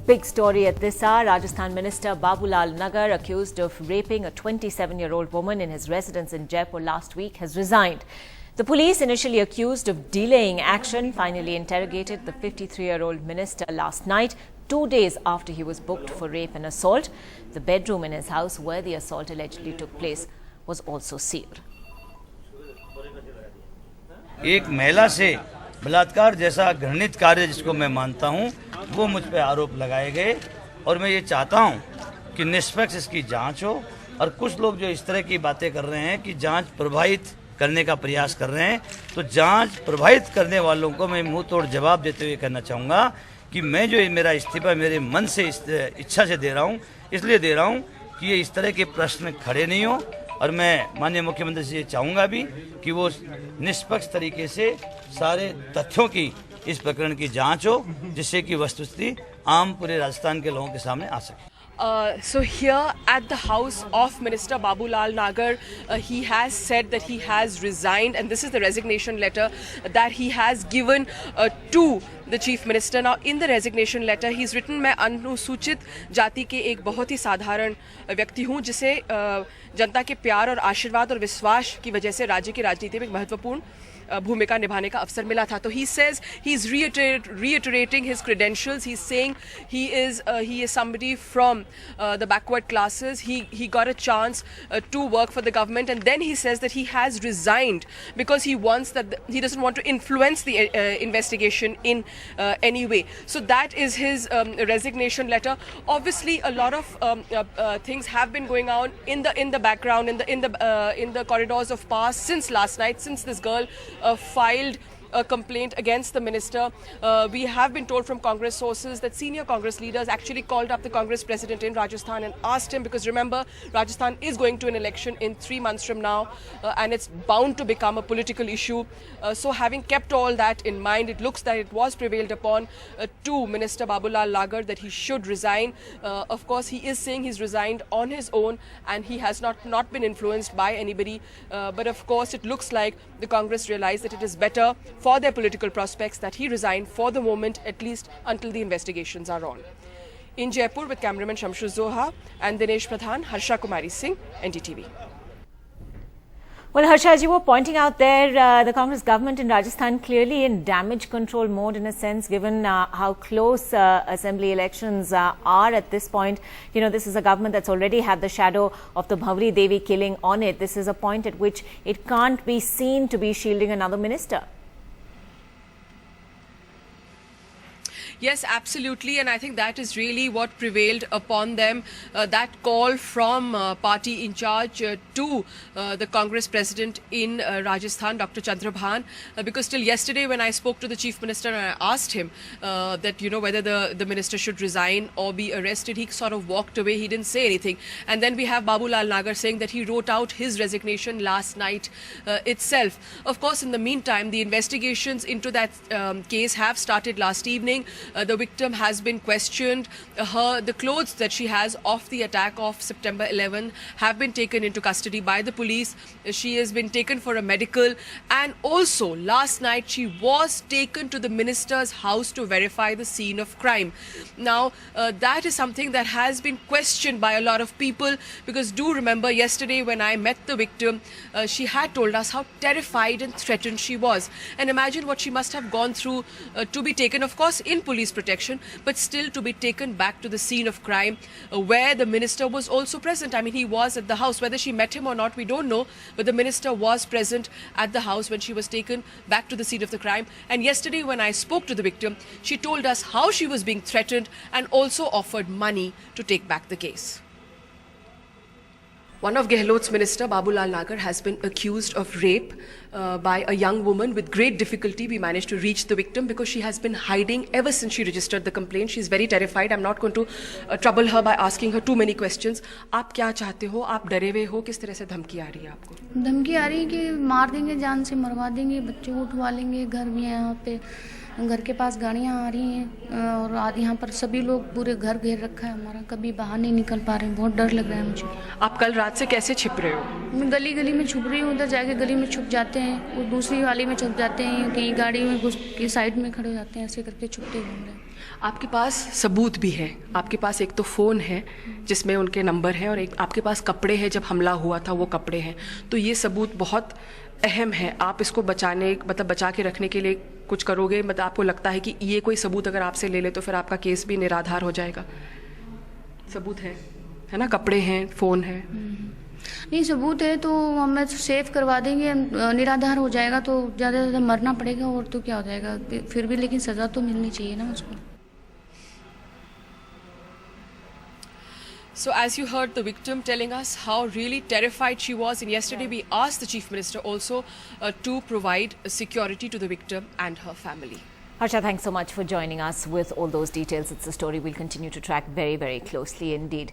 Big story at this hour. Rajasthan Minister Babulal Nagar, accused of raping a 27-year-old woman in his residence in Jaipur last week, has resigned. The police, initially accused of delaying action, finally interrogated the 53-year-old minister last night, 2 days after he was booked for rape and assault. The bedroom in his house where the assault allegedly took place was also sealed. एक महिला से बलात्कार जैसा घृणित कार्य जिसको मैं मानता हूं, वो मुझ पे आरोप लगाए गए और मैं ये चाहता हूं कि निष्पक्ष इसकी जांच हो। और कुछ लोग जो इस तरह की बातें कर रहे हैं कि जांच प्रभावित करने का प्रयास कर रहे हैं, तो जांच प्रभावित करने वालों को मैं मुंह तोड़ जवाब देते हुए कहना चाहूँगा कि मैं जो मेरा इस्तीफा मेरे मन से इच्छा से दे रहा हूँ, इसलिए दे रहा हूँ कि ये इस तरह के प्रश्न खड़े नहीं हो। और मैं माननीय मुख्यमंत्री से चाहूँगा भी कि वो निष्पक्ष तरीके से सारे तथ्यों की इस प्रकरण की जांच हो, जिससे कि वस्तुस्थिति आम पूरे राजस्थान के लोगों के सामने आ सके। So here at the house of Minister Babulal Nagar, he has said that he has resigned, and this is the resignation letter that he has given to the Chief Minister. Now in the resignation letter he's written, मैं अनुसूचित जाति के एक बहुत ही साधारण व्यक्ति हूँ, जिसे जनता के प्यार और आशीर्वाद और विश्वास की वजह से राज्य की राजनीति में एक महत्वपूर्ण भूमिका निभाने का अवसर मिला था। तो he says he's reiterating his credentials. He's saying he is somebody from the backward classes. He got a chance to work for the government, and then he says that he has resigned because he doesn't want to influence the investigation in any way. So that is his resignation letter. Obviously a lot of things have been going on in the background, in the corridors of power since last night, since this girl filed a complaint against the minister. We have been told from Congress sources that senior Congress leaders actually called up the Congress president in Rajasthan and asked him, because remember, Rajasthan is going to an election in 3 months from now, and it's bound to become a political issue. So having kept all that in mind, it looks that it was prevailed upon to Minister Babulal Nagar that he should resign. Of course, he is saying he's resigned on his own and he has not been influenced by anybody. But of course, it looks like the Congress realized that it is better for their political prospects that he resign for the moment, at least until the investigations are on. In Jaipur, with cameraman Shamshu Zoha and Dinesh Pradhan, Harsha Kumari Singh, NDTV. Well, Harsha, as you were pointing out there, the Congress government in Rajasthan clearly in damage control mode in a sense, given how close assembly elections are at this point. You know, this is a government that's already had the shadow of the Bhavri Devi killing on it. This is a point at which it can't be seen to be shielding another minister. Yes, absolutely, and I think that is really what prevailed upon them, that call from party in charge to the Congress president in Rajasthan, Dr. Chandrabhan, because till yesterday when I spoke to the Chief Minister and I asked him that, you know, whether the minister should resign or be arrested, he sort of walked away, he didn't say anything. And then we have Babulal Nagar saying that he wrote out his resignation last night itself. Of course, in the meantime, the investigations into that case have started last evening. The victim has been questioned. The clothes that she has of the attack of September 11 have been taken into custody by the police. She has been taken for a medical, and also last night she was taken to the minister's house to verify the scene of crime. Now that is something that has been questioned by a lot of people, because do remember yesterday when I met the victim, she had told us how terrified and threatened she was, and imagine what she must have gone through to be taken, of course, in police protection, but still to be taken back to the scene of crime where the minister was also present. I mean, he was at the house. Whether she met him or not, we don't know, but the minister was present at the house when she was taken back to the scene of the crime. And yesterday when I spoke to the victim, she told us how she was being threatened and also offered money to take back the case. One of Gehlot's minister, Babulal Nagar, has been accused of rape by a young woman. With great difficulty, we managed to reach the victim because she has been hiding ever since she registered the complaint. She's very terrified. I'm not going to trouble her by asking her too many questions. आप क्या चाहते हो? आप डरे हुए हो? किस तरह से धमकी आ रही है आपको? धमकी आ रही है कि मार देंगे, जान से मरवा देंगे, बच्चे को उठवा लेंगे, घर में यहाँ पे घर के पास गाड़ियाँ आ रही हैं और यहाँ पर सभी लोग पूरे घर घेर रखा है हमारा, कभी बाहर नहीं निकल पा रहे हैं, बहुत डर लग रहा है मुझे। आप कल रात से कैसे छिप रहे हो? मैं गली गली में छुप रही हूँ, उधर जाके गली में छुप जाते हैं, वो दूसरी वाली में छुप जाते हैं, कहीं गाड़ी में घुस के साइड में खड़े हो जाते हैं, ऐसे करके छुपते घूम रहे हैं। आपके पास सबूत भी है, आपके पास एक तो फ़ोन है जिसमें उनके नंबर हैं और एक आपके पास कपड़े हैं, जब हमला हुआ था वो कपड़े हैं, तो ये सबूत बहुत अहम है। आप इसको बचा के रखने के लिए कुछ करोगे, मतलब आपको लगता है कि ये कोई सबूत अगर आपसे ले ले तो फिर आपका केस भी निराधार हो जाएगा? सबूत है ना, कपड़े हैं, फ़ोन है। नहीं, सबूत है तो हमें सेव करवा देंगे, निराधार हो जाएगा तो ज़्यादा से ज़्यादा मरना पड़ेगा और तो क्या हो जाएगा फिर भी, लेकिन सज़ा तो मिलनी चाहिए ना उसको। So as you heard the victim telling us how really terrified she was, and yesterday we asked the Chief Minister also to provide security to the victim and her family. Harsha, thanks so much for joining us with all those details. It's a story we'll continue to track very, very closely indeed.